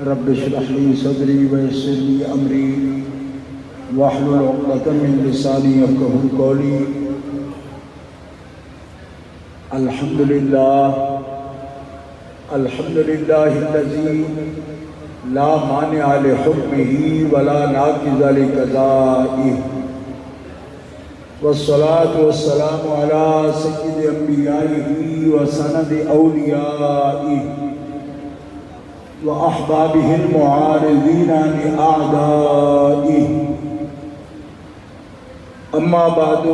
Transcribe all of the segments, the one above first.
رب اشرح لي صدري ويسر لي أمري واحلل عقدة من لساني يفقهوا قولي. الحمد لله الذي لا مانع لحكمه ولا ناقض لقضائه، والصلاة والسلام على سيد أنبيائه وسند أوليائه وأحبابه المعارضين لأعدائه. أما بعد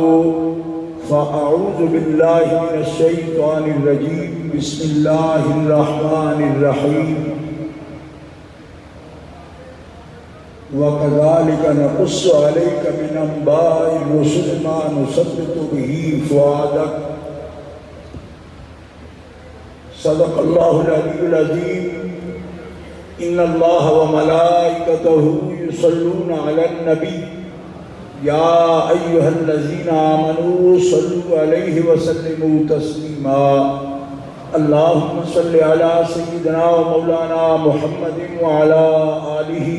فأعوذ بالله من الشيطان الرجيم. بسم الله الرحمن الرحيم. وكذلك نقص عليك من أنباء الرسل ما نثبت به فؤادك. صدق الله العلي العظيم. إن الله وملائكته يصلون على النبي يا أيها الذين آمنوا صلوا عليه وسلموا تسليما. اللهم صل على سيدنا ومولانا محمد وعلى آله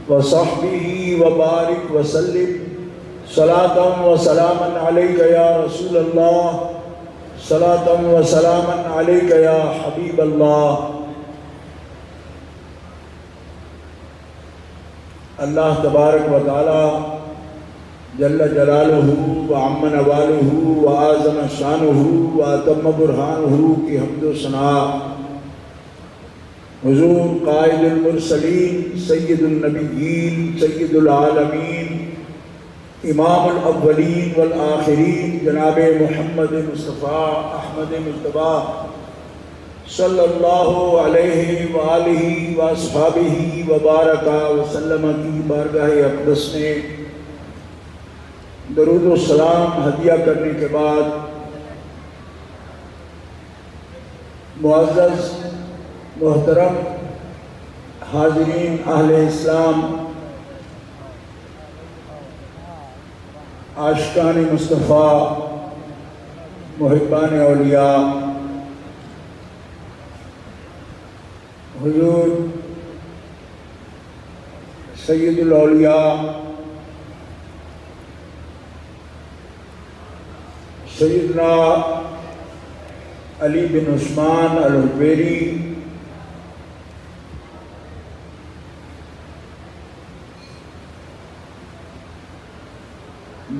وصحبه وبارك وسلم. صلاة وسلاما عليك يا رسول الله، صلاة وسلاما عليك يا حبيب الله. اللہ تبارک و تعالی جل جلالہ وعم نوالہ وعظم شانہ واتم برہانہ کی حمد و ثناء حضور قائد المرسلین سید النبیین سید العالمین امام الاولین والآخرین جناب محمد مصطفیٰ احمد مجتبیٰ صلی اللہ علیہ وآلہ واصحابہ وبارک وسلم کی بارگاہ اقدس میں درود و سلام ہدیہ کرنے کے بعد، معزز محترم حاضرین اہل اسلام، عاشقان مصطفیٰ، محبان اولیاء، حضور سید الاولیاء سیدنا علی بن عثمان الحجویری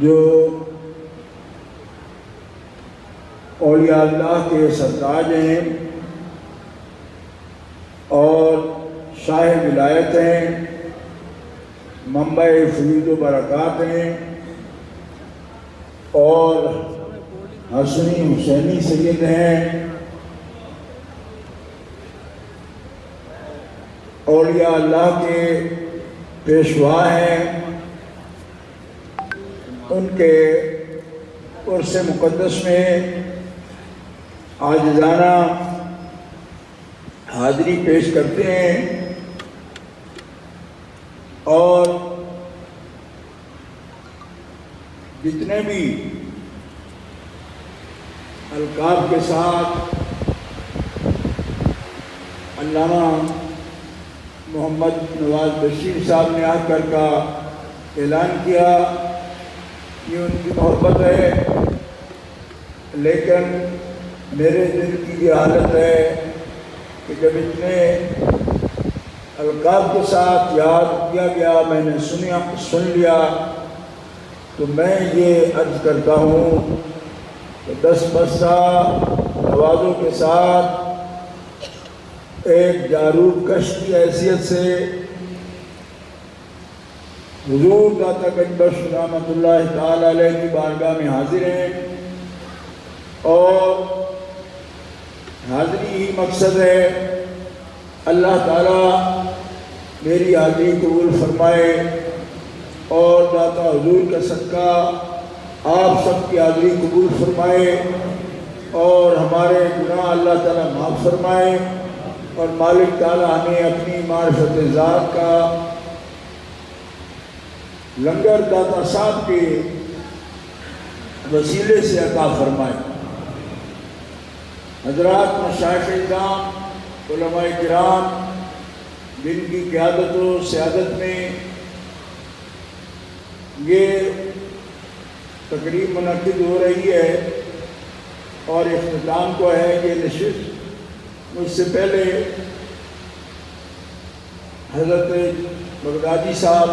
جو اولیاء اللہ کے سرتاج ہیں اور شاہ ولایت ہیں، منبع فیض و برکات ہیں، اور حسنی حسینی سید ہیں، اولیاء اللہ کے پیشوا ہیں. ان کے عرس مقدس میں عاجزانہ حاضری پیش کرتے ہیں اور جتنے بھی القاب کے ساتھ علامہ محمد نواز بشیر صاحب نے آ کر کا اعلان کیا، یہ ان کی محبت ہے، لیکن میرے دل کی یہ حالت ہے کہ جب اتنے القاب کے ساتھ یاد کیا گیا، میں نے سن لیا، تو میں یہ عرض کرتا ہوں کہ 10 بستہ نوازوں کے ساتھ ایک جاروب کش کی حیثیت سے حضور داتا گنج بخش رحمۃ اللہ تعالی علیہ کی بارگاہ میں حاضر ہیں، اور حاضری ہی مقصد ہے. اللہ تعالیٰ میری حاضری قبول فرمائے اور داتا حضور کا صدقہ آپ سب کی حاضری قبول فرمائے اور ہمارے گناہ اللہ تعالیٰ معاف فرمائے، اور مالک تعالیٰ ہمیں اپنی معرفت ذات کا لنگر داتا صاحب کے وسیلے سے عطا فرمائے. حضرات مشائخ اعظام، علماء کرام، جن کی قیادت و سیادت میں یہ تقریب منعقد ہو رہی ہے اور اختتام کو ہے یہ نشست، مجھ سے پہلے حضرت بغدادی صاحب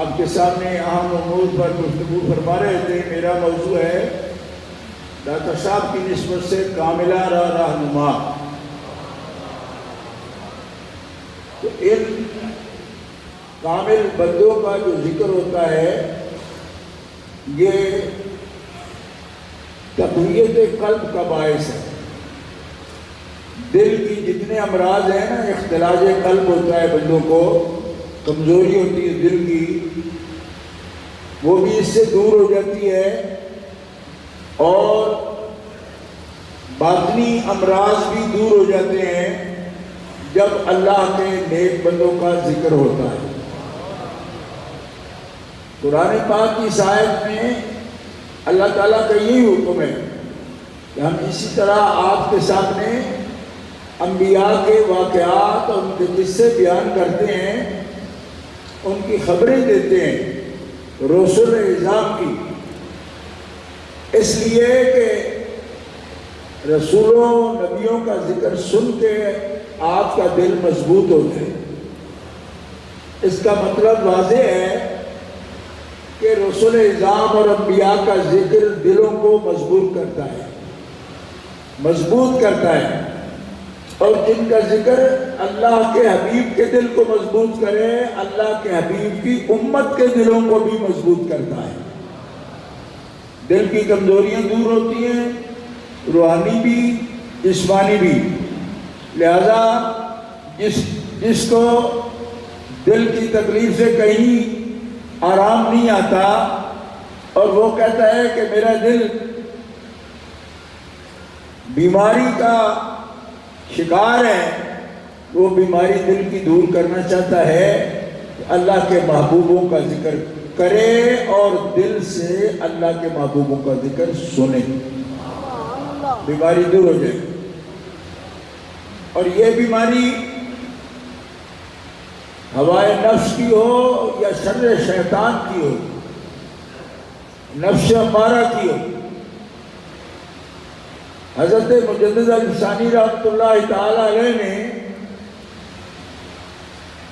آپ کے سامنے اہم امور پر گفتگو فرما رہے تھے۔ میرا موضوع ہے ڈاکٹر صاحب کی نسبت سے کاملہ رہنما۔ تو ان کامل بندوں کا جو ذکر ہوتا ہے یہ تقویت قلب کا باعث ہے۔ دل کی جتنے امراض ہیں نا، اختلاج قلب ہوتا ہے بندوں کو، کمزوری ہوتی ہے دل کی، وہ بھی اس سے دور ہو جاتی ہے، اور باطنی امراض بھی دور ہو جاتے ہیں جب اللہ کے نیک بندوں کا ذکر ہوتا ہے۔ قرآن پاک کی اس آیت میں اللہ تعالیٰ کا یہی حکم ہے کہ ہم اسی طرح آپ کے سامنے انبیاء کے واقعات اور ان کے قصے بیان کرتے ہیں، ان کی خبریں دیتے ہیں رسول اعظام کی، اس لیے کہ رسولوں نبیوں کا ذکر سن کے آپ کا دل مضبوط ہو جائے۔ اس کا مطلب واضح ہے کہ رسول اعظام اور انبیاء کا ذکر دلوں کو مضبوط کرتا ہے، اور جن کا ذکر اللہ کے حبیب کے دل کو مضبوط کرے، اللہ کے حبیب کی امت کے دلوں کو بھی مضبوط کرتا ہے۔ دل کی کمزوریاں دور ہوتی ہیں، روحانی بھی جسمانی بھی، لہذا جس کو دل کی تکلیف سے کہیں آرام نہیں آتا اور وہ کہتا ہے کہ میرا دل بیماری کا شکار ہے، وہ بیماری دل کی دور کرنا چاہتا ہے کہ اللہ کے محبوبوں کا ذکر کرے اور دل سے اللہ کے محبوبوں کا ذکر سنے، بیماری دور ہو جائے۔ اور یہ بیماری ہوائے نفس کی ہو یا شر شیطان کی ہو، نفس امارہ کی ہو، حضرت مجدد الفسانی رحمۃ اللہ تعالی علیہ نے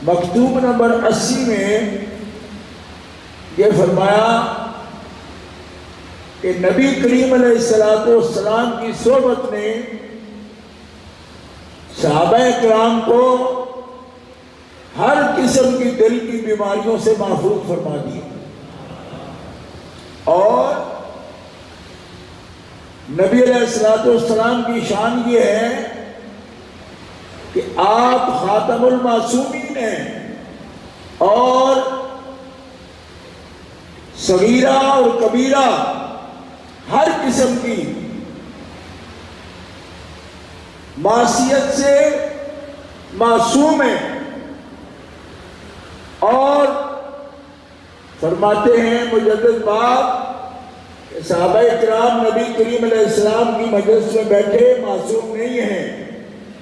مکتوب نمبر 80 میں یہ فرمایا کہ نبی کریم علیہ السلام کی صحبت نے صحابہ کرام کو ہر قسم کی دل کی بیماریوں سے محفوظ فرما دیا، اور نبی علیہ السلام کی شان یہ ہے کہ آپ خاتم المعصومین ہیں، اور صغیرہ اور کبیرہ ہر قسم کی معصیت سے معصوم ہیں، اور فرماتے ہیں مجدد باپ کہ صحابہ کرام نبی کریم علیہ السلام کی مجلس میں بیٹھے معصوم نہیں ہیں،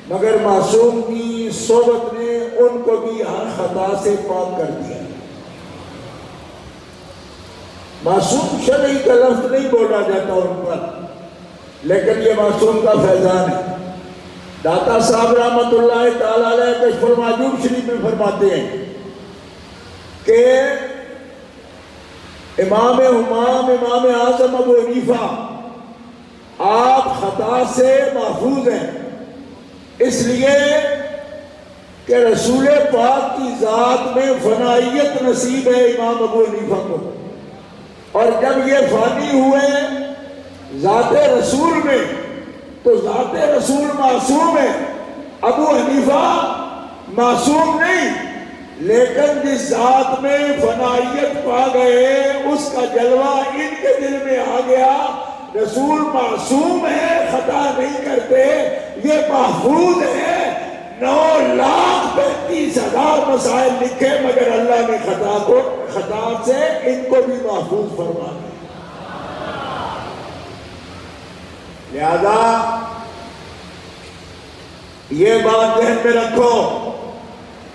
مگر معصوم کی صحبت نے ان کو بھی ہر خطا سے پاک کر دیا۔ معصوم شرعی کا لفظ نہیں بولا جاتا ان پر، لیکن یہ معصوم کا فیضان ہے۔ داتا صاحب رحمۃ اللہ تعالی علیہ کشف المعجوب شریف میں فرماتے ہیں کہ امام اعظم ابو حنیفہ آپ خطا سے محفوظ ہیں، اس لیے کہ رسول پاک کی ذات میں فنائیت نصیب ہے امام ابو حنیفہ کو، اور جب یہ فانی ہوئے ذات رسول میں تو ذات رسول معصوم ہے، ابو حنیفہ معصوم نہیں، لیکن جس ذات میں فنائیت پا گئے اس کا جلوہ ان کے دل میں آ گیا۔ رسول معصوم ہے، خطا نہیں کرتے، یہ محفوظ ہے۔ 9,35,000 مسائل لکھے مگر اللہ نے خطا سے ان کو بھی محفوظ فرما دیا۔ لہذا یہ بات ذہن میں رکھو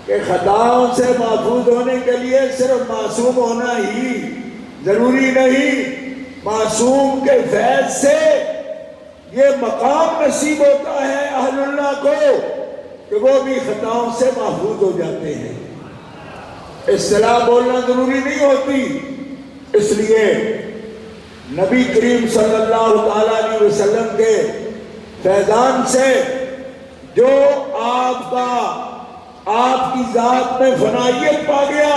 کہ خطاؤں سے محفوظ ہونے کے لیے صرف معصوم ہونا ہی ضروری نہیں، معصوم کے فیض سے یہ مقام نصیب ہوتا ہے اہل اللہ کو کہ وہ بھی خطاؤں سے محفوظ ہو جاتے ہیں۔ اصطلاح بولنا ضروری نہیں ہوتی، اس لیے نبی کریم صلی اللہ تعالیٰ علیہ وسلم کے فیضان سے جو آپ کی ذات میں فنائیت پا گیا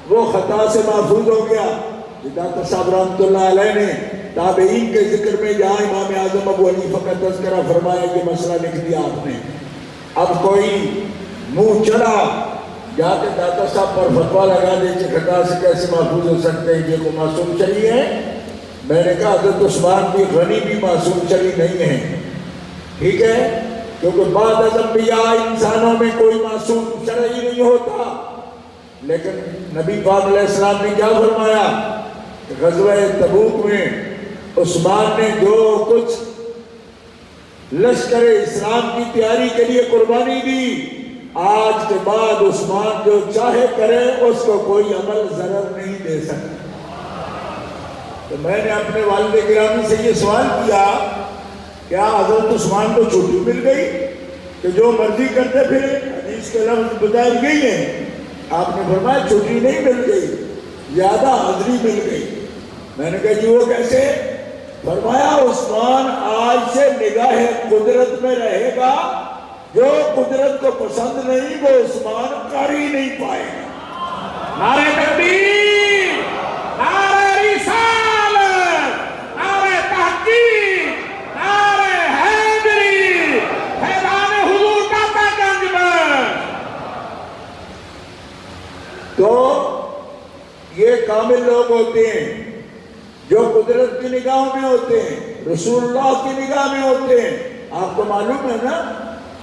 وہ خطا سے محفوظ ہو گیا۔ داتا صاحب رحمۃ اللہ علیہ نے تابعین کے ذکر میں جہاں امام اعظم ابو حنیفہ کا تذکرہ فرمایا کہ مسئلہ لکھ دیا آپ نے، اب کوئی منہ چلا جا کے داتا صاحب پر فتویٰ لگا دے کہ خطا سے کیسے محفوظ ہو سکتے ہیں، یہ کو معصوم شرعی ہے۔ میں نے کہا حضرت عثمان بھی غنی بھی معصوم شرعی نہیں ہے، ٹھیک ہے، کیونکہ بعد از انبیاء انسانوں میں کوئی معصوم شرعی نہیں ہوتا، لیکن نبی پاک علیہ السلام نے کیا فرمایا کہ غزوہ تبوک میں عثمان نے جو کچھ لشکر اسلام کی تیاری کے لیے قربانی دی، آج کے بعد عثمان جو چاہے کرے اس کو کوئی عمل ضرر نہیں دے سکتا۔ تو میں نے اپنے والد گرامی سے یہ سوال کیا، کیا حضرت عثمان کو چھٹی مل گئی کہ جو مرضی کرتے پھر؟ حدیث کے لفظ بتائی گئی ہیں، آپ نے فرمایا چھٹی نہیں مل گئی، زیادہ حاضری مل گئی۔ میں نے کہا جی وہ کیسے؟ فرمایا عثمان آج سے نگاہ قدرت میں رہے گا، جو قدرت کو پسند نہیں وہ عثمان کر ہی نہیں پائے گا۔ نعرہ تکبیر، نعرہ رسالت، نعرہ تحقیق، نعرہ حیدری، فیضان حضور داتا گنج میں۔ تو یہ کامل لوگ ہوتے ہیں جو قدرت کی نگاہ میں ہوتے ہیں، رسول اللہ کی نگاہ میں ہوتے ہیں۔ آپ کو معلوم ہے نا،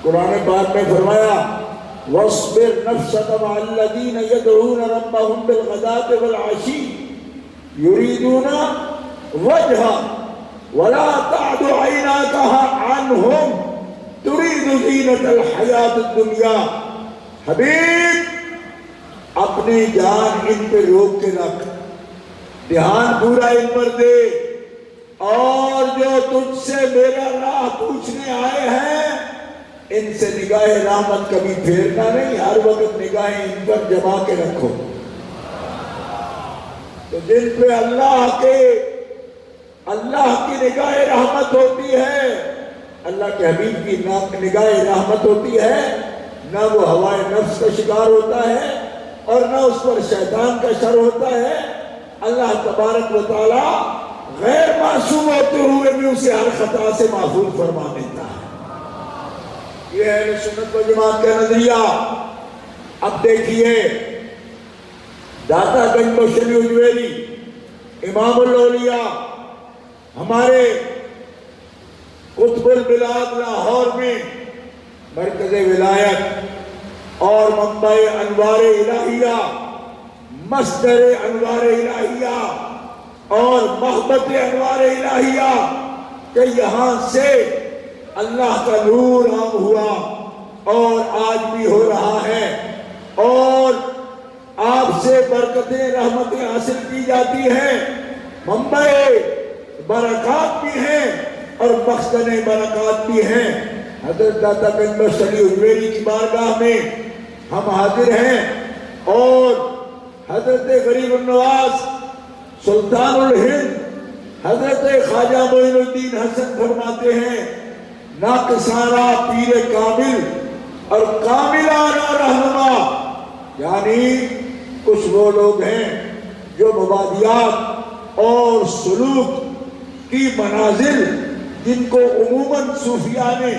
قرآن پاک میں فرمایا وَاصْبِرْ نَفْسَكَ مَعَ الَّذِينَ يَدْعُونَ رَبَّهُمْ بِالْغَدَاةِ وَالْعَشِيِّ يُرِيدُونَ وَجْهَهُ وَلَا تَعْدُ عَيْنَاكَ عَنْهُمْ تُرِيدُ زِينَةَ الْحَيَاةِ الدُّنْيَا۔ حبیب اپنی جان ان پہ روک کے رکھ، دھیان پورا ان پر دے، اور جو تجھ سے میرا راہ پوچھنے آئے ہیں ان سے نگاہ رحمت کبھی پھیرنا نہیں، ہر وقت نگاہیں ان پر جما کے رکھو۔ تو جن پہ اللہ کی نگاہ رحمت ہوتی ہے، اللہ کے حبیب کی نگاہ رحمت ہوتی ہے، نہ وہ ہوائے نفس کا شکار ہوتا ہے اور نہ اس پر شیطان کا شر ہوتا ہے۔ اللہ تبارک و تعالی غیر معصوم ہوتے ہوئے بھی اسے ہر خطا سے محفوظ فرما دیتا ہے۔ یہ اہل سنت و جماعت کا نظریہ۔ اب دیکھیے داتا گنج مشری اجویری امام الاولیاء ہمارے قطب البلاد لاہور میں مرکز ولایت اور منبع انوار الہیہ، مصدر انوار الہیہ اور محبت انوار الہیہ کہ یہاں سے اللہ کا نور عام ہوا اور آج بھی ہو رہا ہے، اور آپ سے برکتیں رحمتیں حاصل کی جاتی ہیں، منبع برکات بھی ہیں اور مخزن برکات بھی ہیں۔ حضرت داتا گنج مشری اجویری کی بارگاہ میں ہم حاضر ہیں، اور حضرت غریب النواز سلطان الہند حضرت خواجہ معین الدین حسن فرماتے ہیں ناقصانہ پیر کامل اور کاملانہ رہنما، یعنی کچھ وہ لوگ ہیں جو مبادیات اور سلوک کی منازل جن کو عموماً صوفیاء نے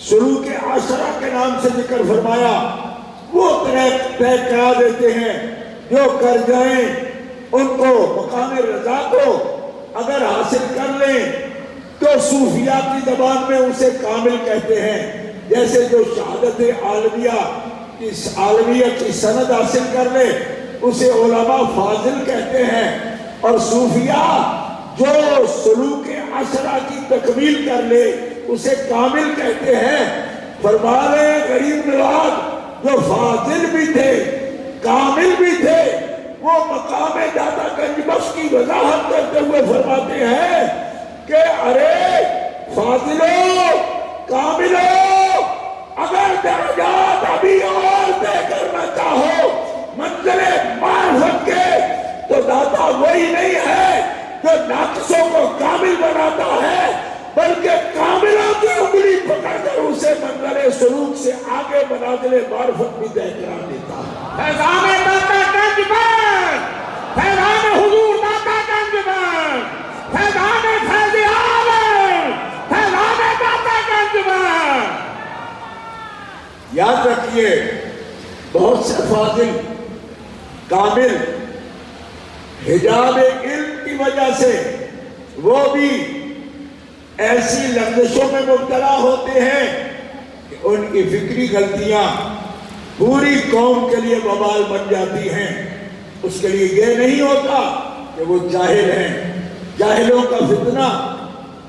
سلوک عشرہ کے نام سے ذکر فرمایا، وہ طے کرا دیتے ہیں، جو کر جائیں ان کو مقام رضا کو اگر حاصل کر لیں تو صوفیاء کی زبان میں اسے کامل کہتے ہیں۔ جیسے جو شہادت عالمیت کی سند حاصل کر لے اسے علماء فاضل کہتے ہیں، اور صوفیاء جو سلوک عشرہ کی تکمیل کر لے اسے کامل کہتے ہیں۔ فرما رہے ہیں غریب نواز جو فاضل بھی تھے کامل بھی تھے، وہ مقام داتا گنج بخش کی وضاحت کرتے ہوئے فرماتے ہیں کہ ارے فاضلو کاملو، اگر درجات ابھی اور طے کرنا چاہو منزل معرفت کے، تو داتا وہی نہیں ہے جو ناقصوں کو کامل بناتا ہے، بلکہ کاملوں کی انگلی پکڑ کر اسے منزل سلوک سے آگے منازل معرفت بھی طے کرا دیتا ہے۔ فیضان داتا گنج بخش، فیضان حضور داتا گنج بخش، فیضان فیض عالم، فیضان داتا گنج بخش۔ یاد رکھیے بہت سے فاضل کامل حجاب علم کی وجہ سے وہ بھی ایسی لغزشوں میں مبتلا ہوتے ہیں کہ ان کی فکری غلطیاں پوری قوم کے لیے وبال بن جاتی ہیں۔ اس کے لیے یہ نہیں ہوتا کہ وہ جاہل ہیں، جاہلوں کا فتنہ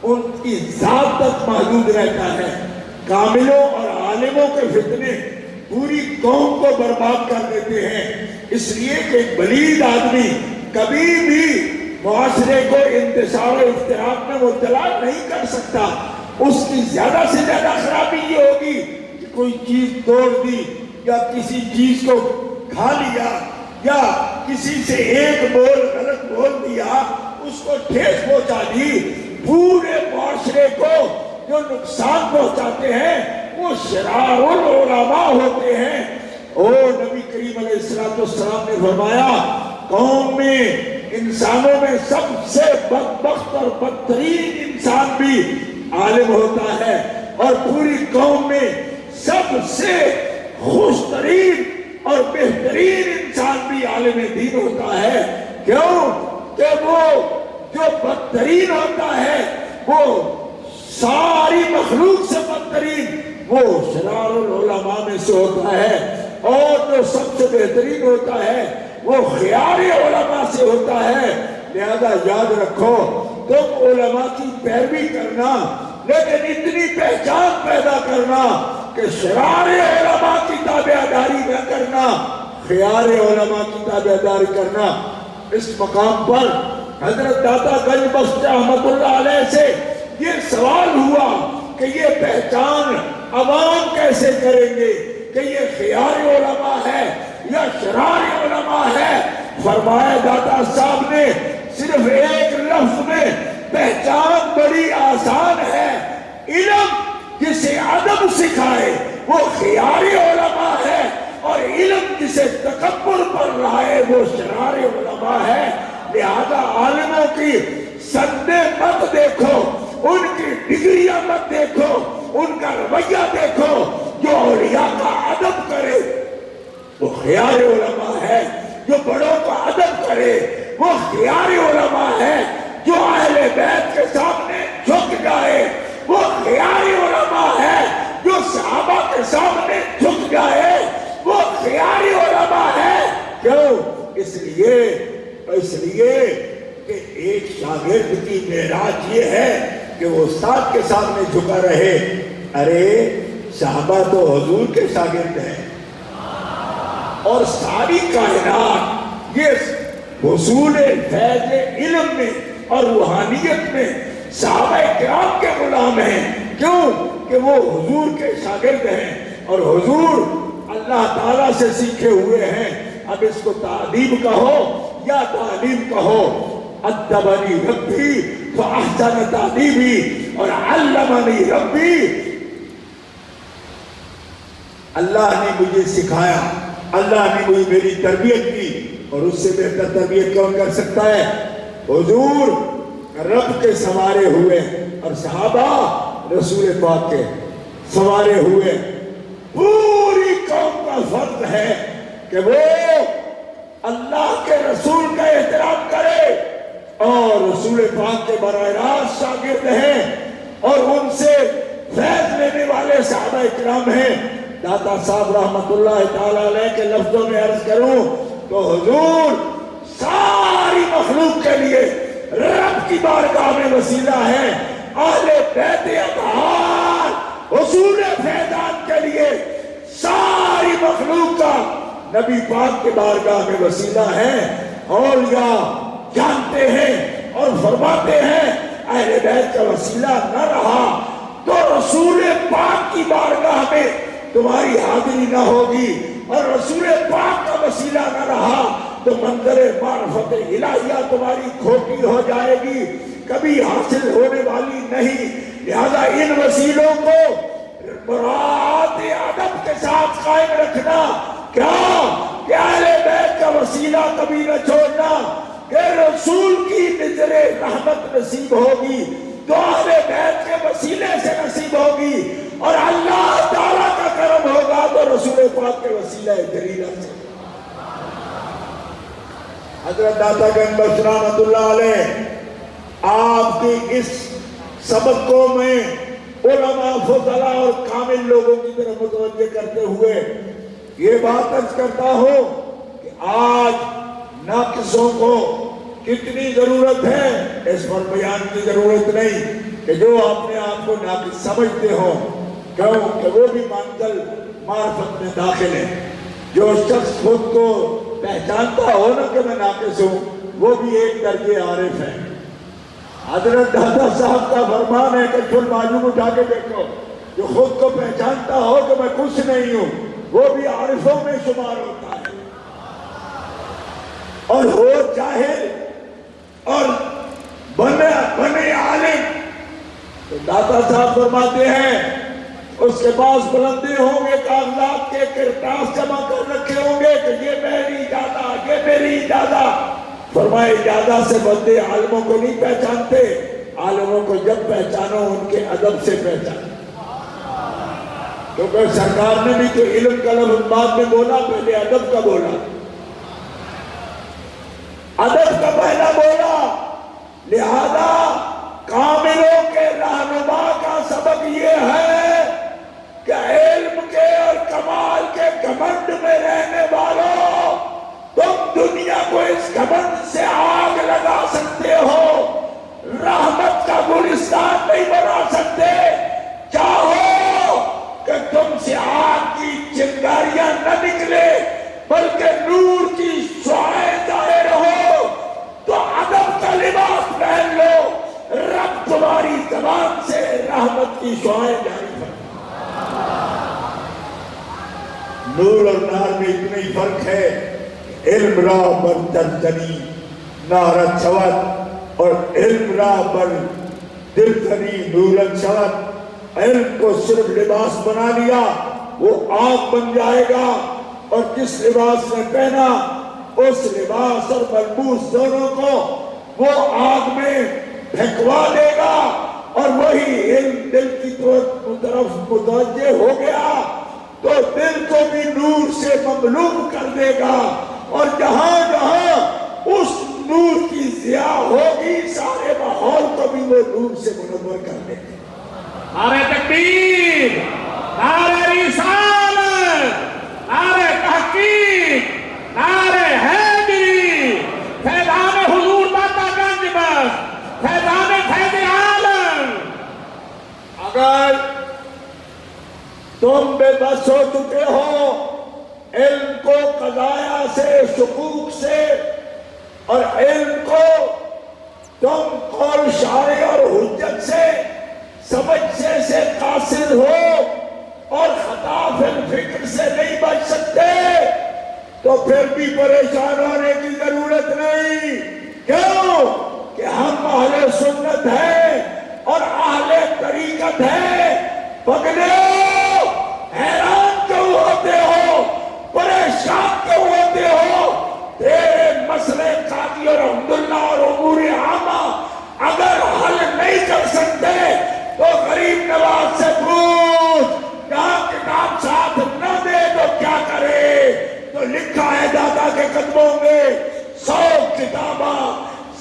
ان کی ذات تک محدود رہتا ہے، کاملوں اور عالموں کے فتنے پوری قوم کو برباد کر دیتے ہیں۔ اس لیے کہ ایک بلید آدمی کبھی بھی معاشرے کو انتشار و افتراق میں مبتلا نہیں کر سکتا۔ اس کی زیادہ سے زیادہ خرابی یہ ہوگی کہ کوئی چیز توڑ دی یا کسی چیز کو کھا لیا یا کسی سے ایک بول غلط بول دیا، اس کو ٹھیس پہنچا دی۔ پورے معاشرے کو جو نقصان پہنچاتے ہیں وہ شرار العلماء ہوتے ہیں۔ اور نبی کریم علیہ السلام نے فرمایا قوم میں انسانوں میں سب سے بدبخت اور بدترین انسان بھی عالم ہوتا ہے، اور پوری قوم میں سب سے خوش ترین اور بہترین انسان بھی عالم دین ہوتا ہے۔ کیوں کہ وہ جو بدترین ہوتا ہے وہ ساری مخلوق سے بدترین وہ شرار العلماء میں سے ہوتا ہے، اور جو سب سے بہترین ہوتا ہے وہ خیار علماء سے ہوتا ہے۔ لہذا یاد رکھو تم علماء کی پیروی کرنا، لیکن اتنی پہچان پیدا کرنا کہ شرار علماء کی تابعداری نہ کرنا، خیار علماء کی تابعداری کرنا۔ اس مقام پر حضرت داتا گنج بخش رحمت اللہ علیہ سے یہ سوال ہوا کہ یہ پہچان عوام کیسے کریں گے کہ یہ خیار علماء ہے یا شرار علماء ہے؟ فرمایا داتا صاحب نے صرف ایک لفظ میں پہچان بڑی آسان ہے، علم جسے ادب سکھائے وہ خیار علماء ہے، اور علم جسے تکبر پر لائے وہ شرار علماء ہے۔ لہذا عالموں کی سندیں مت دیکھو، ان کی ڈگریاں مت دیکھو، ان کا رویہ دیکھو۔ جو اولیاء کا ادب کرے وہ خیار علماء ہے، جو بڑوں کا ادب کرے وہ خیار علماء ہے، جو اہل بیت کے سامنے جھک جائے وہ خیار علماء ہے، جو صحابہ کے سامنے جھک جائے وہ خیار علماء ہے۔ کیوں؟ اس لیے کہ ایک شاگرد کی معراج یہ ہے کہ وہ استاد کے سامنے جھکا رہے۔ ارے صحابہ تو حضور کے شاگرد ہیں، اور ساری کائنات یہ حصول فیض علم میں اور روحانیت میں صحابہ کرام کے غلام ہیں۔ کیوں کہ وہ حضور کے شاگرد ہیں، اور حضور اللہ تعالیٰ سے سیکھے ہوئے ہیں۔ اب اس کو تعلیم کہو یا تعلیم کہو، ادبنی ربی فاحسن تعلیمی، اور علمنی ربی، اللہ نے مجھے سکھایا، اللہ نے مجھے میری تربیت کی، اور اس سے بہتر تربیت کون کر سکتا ہے؟ حضور رب کے سوارے ہوئے، اور صحابہ رسول پاک کے سوارے ہوئے۔ پوری قوم کا فرض ہے کہ وہ اللہ کے رسول کا احترام کرے، اور رسول پاک کے براہ راست شاگرد ہیں، اور ان سے فیض لینے والے صحابہ کرام ہیں۔ داتا صاحب رحمت اللہ تعالیٰ علیہ کے لفظوں میں عرض کروں تو حضور ساری مخلوق کے لیے رب کی بارگاہ میں وسیلہ ہے۔ اہل بیت اطہار حصول فیضان مخلوق کا نبی پاک کے بارگاہ میں وسیلہ ہے، اولیاء جانتے ہیں اور فرماتے ہیں اہل بیت کا وسیلہ نہ رہا تو رسول پاک کی بارگاہ میں تمہاری حاضری نہ ہوگی، اور رسول پاک کا وسیلہ نہ رہا تو منظر معرفت الہیہ تمہاری کھوٹی ہو جائے گی، کبھی حاصل ہونے والی نہیں۔ لہذا ان وسیلوں کو مراعات ادب کے ساتھ قائم رکھنا، کیا کہ اہل بیت کا وسیلہ کبھی نہ چھوڑنا، کہ رسول کی نظر رحمت نصیب ہوگی تو اہل بیت کے وسیلے سے نصیب ہوگی، اور اللہ تعالیٰ کا کرم ہوگا تو رسول پاک کے وسیلہ جلیلہ سے۔ حضرت داتا گنج بخش رحمۃ اللہ علیہ آپ کی اس سبق کو میں علماء فضلاء اور کامل لوگوں کی طرف متوجہ کرتے ہوئے یہ بات عرض کرتا ہوں کہ آج ناقصوں کو کتنی ضرورت ہے اس پر بیان کی ضرورت نہیں، کہ جو اپنے آپ کو ناقص سمجھتے ہوں کیوں کہ وہ بھی منزل معرفت میں داخل ہے۔ جو شخص خود کو پہچانتا ہو نا کہ میں ناقص ہوں، وہ بھی ایک درجے عارف ہے۔ حضرت داتا صاحب کا فرمان ہے کہ کل معلوم اٹھا کے دیکھو، جو خود کو پہچانتا ہو کہ میں کچھ نہیں ہوں وہ بھی عارفوں میں شمار ہوتا ہے، اور ہو جاہل اور بنے عالم تو داتا صاحب فرماتے ہیں اس کے پاس بلندے ہوں گے، کاغذات کے کرتاس جمع کر رکھے ہوں گے کہ یہ میری اجازت، یہ میری اجازت۔ فرمائے اجازت سے بندے عالموں کو نہیں پہچانتے، عالموں کو جب پہچانو ان کے ادب سے پہچانو، کیونکہ سرکار نے بھی تو علم کا لفظ بعد میں بولا، پہلے ادب کا بولا، ادب کا پہلا بولا۔ لہذا کاملوں کے رہنما کا سبق یہ ہے کہ علم کے اور کمال کے گھمنڈ میں رہنے والوں، تم دنیا کو اس گھمنڈ سے آگ لگا سکتے ہو، رحمت کا گلستان نہیں بنا سکتے۔ چاہو کہ تم سے آگ کی چنگاریاں نہ نکلے بلکہ نور کی شعاعیں ظاہر ہو تو ادب کا لباس پہن لو، رب تمہاری زبان سے رحمت کی شعاعیں جاری کرے۔ نور اور نار میں اتنا ہی فرق ہے، علم راہ بر ترجنی نارت شود اور علم راہ بر دل تنی نورت شود۔ علم کو صرف لباس بنا لیا وہ آگ بن جائے گا، اور جس لباس نے پہنا اس لباس اور ملبوس دونوں کو وہ آگ میں پھینکوا دے گا، اور وہی علم دل کی طرف متوجہ ہو گیا تو دل کو بھی نور سے مملو کر دے گا، اور جہاں جہاں اس نور کی ضیاء ہوگی سارے ماحول کو بھی وہ نور سے منور کر دے گا۔ نعرہ تکبیر، نعرہ رسالت، نعرہ تحقیق، نعرہ حیدری، فیضان حضور داتا گنج بخش، فیضان فیض عالم۔ اگر تم بے بس ہو چکے ہو علم کو قضایا سے، شکوک سے، اور علم کو تم قول شارع اور حجت سے، سمجھ سے قاصر ہو اور خطا فی الفکر سے نہیں بچ سکتے تو پھر بھی پریشان ہونے کی ضرورت نہیں۔ کیوں کہ ہم اہل سنت ہیں اور اہل طریقت ہیں۔ پگلو حیران کیوں ہوتے ہو، پریشان کیوں ہوتے ہو؟ تیرے مسئلے قاضی اور عبداللہ اور امور عامہ اگر حل نہیں کر سکتے تو غریب نواز سے پوچھ، جہاں کتاب ساتھ نہ دے تو کیا کرے؟ تو لکھا ہے دادا کے قدموں میں 100 کتاباں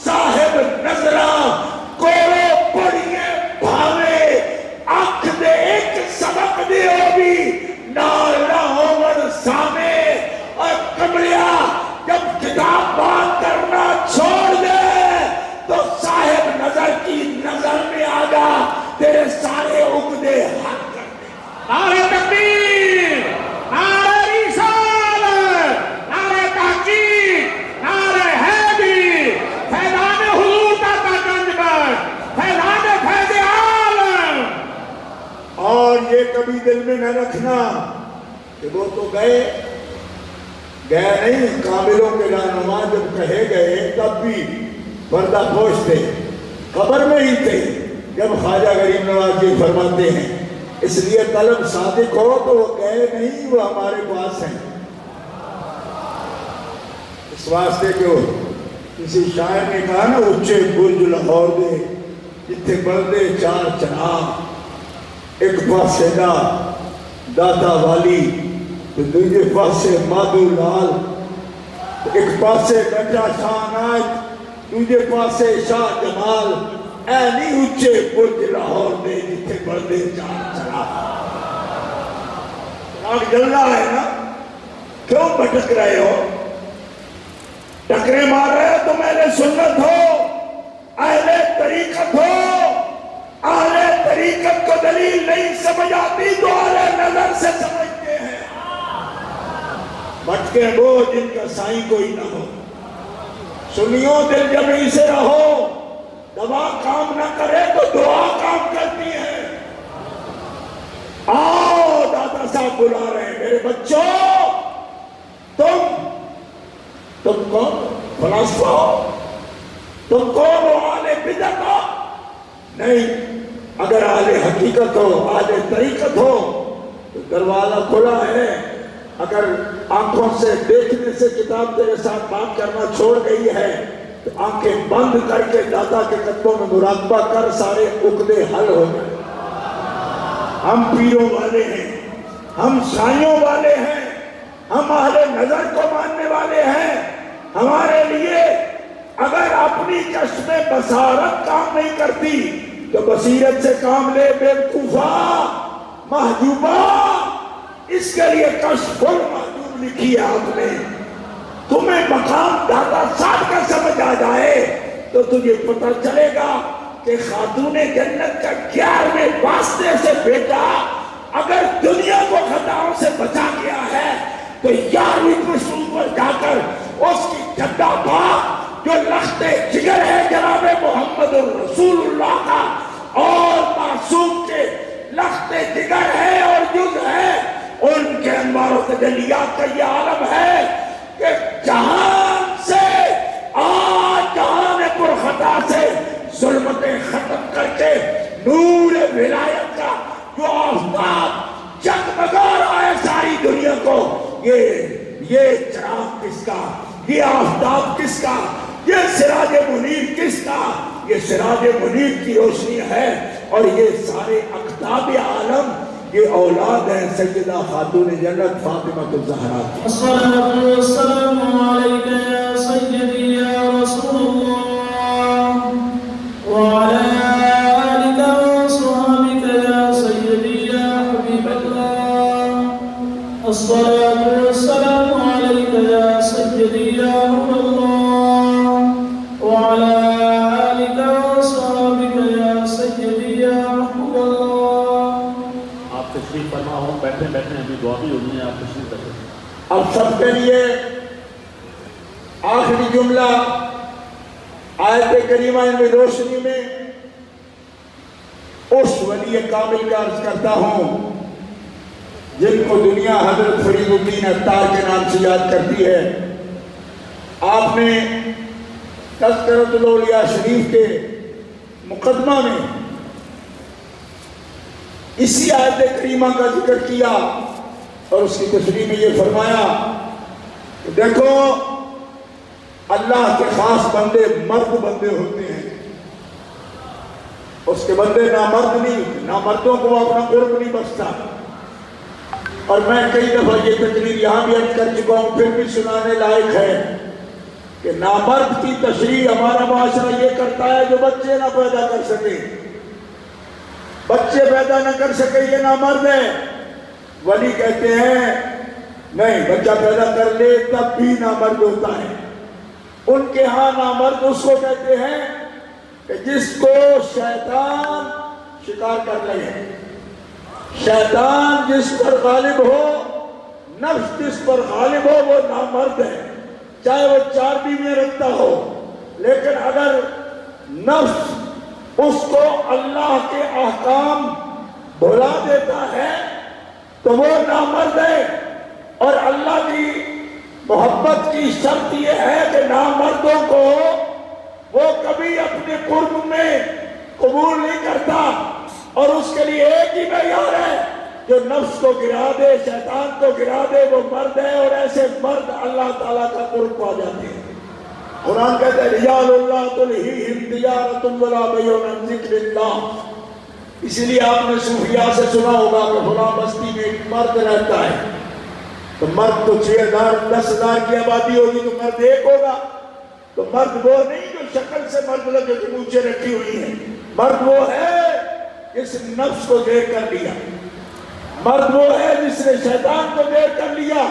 صاحب نظرہ کوڑے پڑیے بھاوے، آنکھ دے ایک سبق دے بھی نالا ہومن سامے، اور کمریا جب کتاب بات کرنا چھوڑ دے تو صاحب نظر کی نظر میں آ جا، تیرے سارے عقدے حل کر دے۔ نعرہ تکبیر، نعرہ رسالت۔ کبھی دل میں نہ رکھنا کہ وہ تو گئے نہیں، کاملوں کے رہنما جب کہے گئے تب بھی پردہ پوش تھے، قبر میں ہی تھے جب خواجہ غریب نواز جی فرماتے ہیں اس لیے طلب صادق ہو تو وہ گئے نہیں، وہ ہمارے پاس ہیں۔ اس واسطے جو کسی شاعر نے کہا نا اچھے برج لاہور دے جتھے بڑھتے چار چناب، ایک پاسے دا داتا والی تو دوسرے پاسے مادھو لال، ایک پاسے بیٹا شاہ ناز دوسرے پاسے شاہ جمال، اے نہیں اچھے برج لاہور دے جتھے بڑھتے چار چناب۔ چراغ جل رہا ہے نا، کیوں بھٹک رہے ہو؟ ٹکرے مار رہے ہو تم اہل سنت ہو، اہل طریقت ہو، اہل طریقت کو دلیل نہیں سمجھ آتی تو اہل نظر سے سمجھتے ہیں۔ بھٹکے وہ جن کا سائیں کوئی نہ ہو، سنیوں دل جمعی سے رہو، دوا کام نہ کرے تو دعا کام کرتی ہے۔ آؤ دادا صاحب بلا رہے ہیں، میرے بچوں تم کون فلسفہ ہو؟ تم کون ہو؟ اہل بدعت ہو؟ نہیں، اگر اہل حقیقت ہو، اہل طریقت ہو تو دروازہ کھلا ہے۔ اگر آنکھوں سے دیکھنے سے کتاب تیرے ساتھ بات کرنا چھوڑ گئی ہے تو آنکھیں بند کر کے دادا کے قدموں میں مراقبہ کر، سارے عقدے حل ہو جائیں۔ ہم پیروں والے ہیں، ہم سائیوں والے ہیں، ہم اہل نظر کو ماننے والے ہیں۔ ہمارے لیے اگر اپنی کشف بصارت کام نہیں کرتی تو بصیرت سے کام لے، بیوقوفا محجوبہ۔ اس کے لیے کشف المحجوب لکھی ہے آپ نے۔ تمہیں مقام دادا صاحب کا سمجھ آ جائے تو تجھے پتہ چلے گا کہ خاتون جنت کا 11ویں واسطے سے بیٹا اگر دنیا کو خطاؤں سے بچا گیا ہے تو 11ویں پشتوں پر جا کر اس کی جدہ پاک جو لخت جگر ہے جناب محمد رسول اللہ کا اور معصوم کے لخت جگر ہے اور جز ہے، ان کے انوار و تجلیات کا یہ عالم ہے کہ جہان سے آج جہان پر خطا سے ظلمتیں ختم کر کے نور ولایت کا جو آفتاب جگمگا رہا ہے ساری دنیا کو، یہ چراغ کس کا، یہ آفتاب کس کا، یہ سراج منیر کس کا؟ یہ سراج منیر کی روشنی ہے اور یہ سارے اقطاب عالم یہ اولاد ہیں سیدہ خاتون جنت فاطمہ الزہرا کی۔ الصلاة والسلام عليك يا سيدي يا رسول الله وعلى آلك وصحبك يا سيدي يا حبيب الله۔ الصلاة والسلام عليك يا سيدي يا رسول الله وعلى آلك وصحبك يا سيدي يا رسول الله۔ آپ تشریف فرما ہوں، بیٹھے ابھی دعا بھی ہونی ہے، آپ تشریف رکھیں۔ اب سب کے لیے آخری جملہ آیت کریمہ میں روشنی میں اس ولی کامل کا عرض کرتا ہوں جن کو دنیا حضرت فرید الدین عطار کے نام سے یاد کرتی ہے۔ آپ نے تذکرۃ الاولیاء شریف کے مقدمہ میں اسی آیت کریمہ کا ذکر کیا اور اس کی تشریح میں یہ فرمایا کہ دیکھو اللہ کے خاص بندے مرد بندے ہوتے ہیں، اس کے بندے نامرد نہیں ہوتے، نامردوں کو اپنا قرب نہیں بخشتا۔ اور میں کئی دفعہ یہ تقریر یہاں بھی عرض کر چکا ہوں، پھر بھی سنانے لائق ہے کہ نامرد کی تشریح ہمارا معاشرہ یہ کرتا ہے جو بچے نہ پیدا کر سکے، بچے پیدا نہ کر سکے یہ نامرد ہے۔ ولی کہتے ہیں نہیں، بچہ پیدا کر لے تب بھی نامرد ہوتا ہے۔ ان کے ہاں نامرد اس کو کہتے ہیں کہ جس کو شیطان شکار کر لے، شیطان جس پر غالب ہو، نفس جس پر غالب ہو وہ نامرد ہے، چاہے وہ 4 بیویاں رکھتا ہو، لیکن اگر نفس اس کو اللہ کے احکام بھلا دیتا ہے تو وہ نامرد ہے. اور اللہ کی محبت کی شرط یہ ہے کہ نامردوں کو وہ کبھی اپنے قرب میں قبول نہیں کرتا. اور اس کے لیے ایک ہی معیار ہے، جو نفس کو گرا دے، شیطان کو گرا دے، وہ مرد ہے. اور ایسے مرد اللہ تعالیٰ کا قرب پا جاتے ہیں. قرآن کہتا ہے رجال اللہ تلہیہم تجارۃ ولا بیع عن ذکر اللہ. اسی لیے آپ نے صوفیاء سے سنا ہوگا کہ فلاں بستی میں ایک مرد رہتا ہے، تو مرد تو 6,000 10,000 کی آبادی ہوگی تو مرد ایک ہوگا. تو مرد وہ نہیں جو شکل سے مرد لگے جو نیچے رکھی ہوئی ہے. مرد وہ ہے جس نے نفس کو دیر کر لیا. مرد وہ ہے جس نے شیطان کو دیر کر لیا.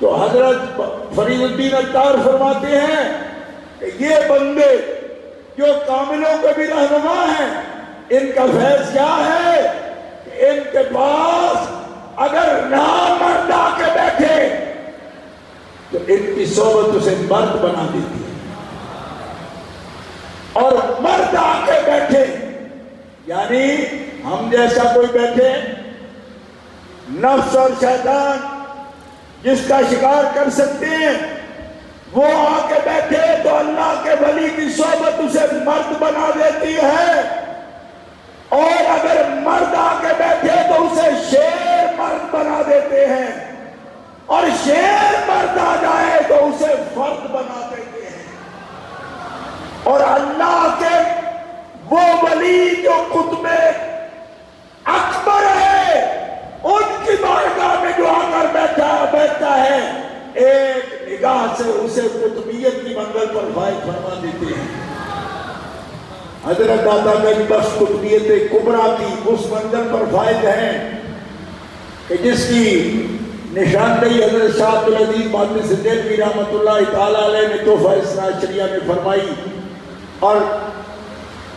تو حضرت فرید الدین عطار فرماتے ہیں کہ یہ بندے جو کاملوں کے بھی رہنما ہیں، ان کا فیض کیا ہے کہ ان کے پاس اگر نامرد آ کے بیٹھے تو ان کی صحبت اسے مرد بنا دیتی ہے. اور مرد آ کے بیٹھے یعنی ہم جیسا کوئی بیٹھے، نفس اور شیطان جس کا شکار کر سکتے ہیں وہ آ کے بیٹھے تو اللہ کے ولی کی صحبت اسے مرد بنا دیتی ہے. اور اگر مرد آ کے بیٹھے تو اسے شیر مرد بنا دیتے ہیں. اور شیر مرد آ جائے تو اسے فرد بنا دیتے ہیں. اور اللہ کے وہ ولی جو قطب اکبر ہے، ان کی بارگاہ میں جو آ کر بیٹھتا ہے، ایک نگاہ سے اسے قطبیت کی منزل پر فائز فرما دیتے ہیں. حضرت داتا گنج بخش قطبیت کبریٰ کی اس منزل پر فائز ہیں کہ جس کی نشاندہی حضرت شاہ عبدالعزیز محدث دہلوی رحمۃ اللہ تعالیٰ علیہ نے تحفہ اسرار شریعہ میں فرمائی. اور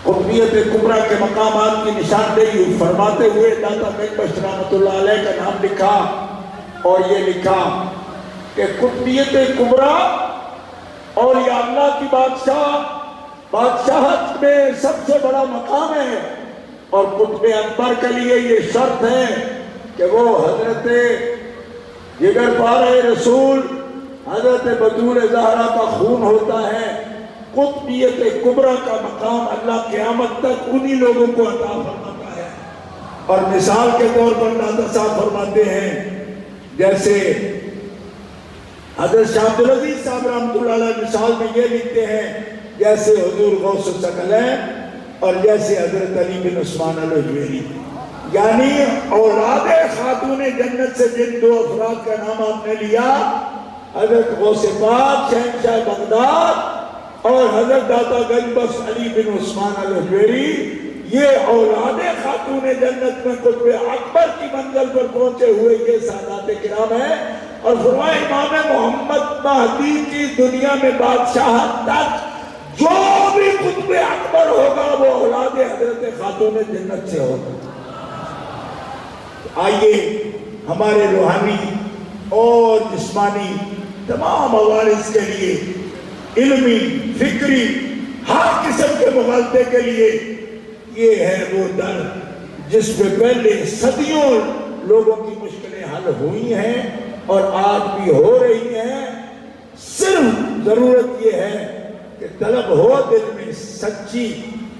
قطبیت کبریٰ کے مقامات کی نشاندہی فرماتے ہوئے داتا گنج بخش رحمۃ اللہ علیہ کا نام لکھا اور یہ لکھا کہ قطبیت کبریٰ اولیاء اللہ کی بادشاہت میں سب سے بڑا مقام ہے. اور قطب اکبر کے لیے یہ شرط ہے کہ وہ حضرت جگر پارہ رسول حضرت بطول زہرا کا خون ہوتا ہے. قطبیت کبریٰ کا مقام اللہ قیامت تک انہی لوگوں کو عطا فرماتا ہے. اور مثال کے طور پر داتا صاحب فرماتے ہیں جیسے حضرت شاہ عبدالعزیز صاحب رحمۃ اللہ علیہ مثال میں یہ لکھتے ہیں جیسے حضور غوث الثقلین اور جیسے حضرت علی بن عثمان الحجویری. یعنی اولاد خاتون جنت سے جن دو افراد کا نام آپ نے لیا، حضرت غوث پاک شہنشاہ بغداد اور حضرت داتا گنج بخش علی بن عثمان الحجویری، یہ اولاد خاتون جنت میں قطب اکبر کی منزل پر پہنچے ہوئے یہ سادات کرام ہیں. اور فرمایا امام محمد مہدی کی دنیا میں بادشاہت تک جو بھی قطب اکبر ہوگا وہ اولاد حضرت خاتون جنت سے ہوگا. آئیے ہمارے روحانی اور جسمانی تمام عوارض کے لیے، علمی فکری ہر قسم کے مغالطے کے لیے یہ ہے وہ در جس پہ پہلے صدیوں لوگوں کی مشکلیں حل ہوئی ہیں اور آج بھی ہو رہی ہیں. صرف ضرورت یہ ہے کہ طلب ہو دل میں سچی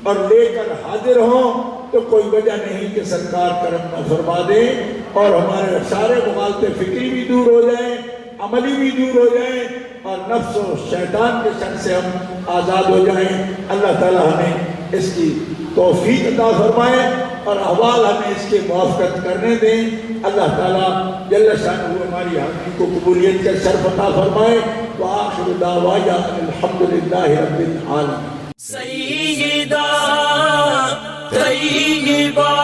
اور لے کر حاضر ہوں تو کوئی وجہ نہیں کہ سرکار کرم نہ فرما دے اور ہمارے سارے مغالطے فکری بھی دور ہو جائیں، عملی بھی دور ہو جائیں اور نفس و شیطان کے شر سے ہم آزاد ہو جائیں. اللہ تعالیٰ ہمیں اس کی توفیق عطا فرمائے اور احوال ہمیں اس کی موافقت کرنے دیں. اللہ تعالیٰ جل شانہ ہماری حاضری کو قبولیت کا شرف عطا فرمائے. وآخر دعوانا الحمدللہ رب العالمین. سیدہ طیبہ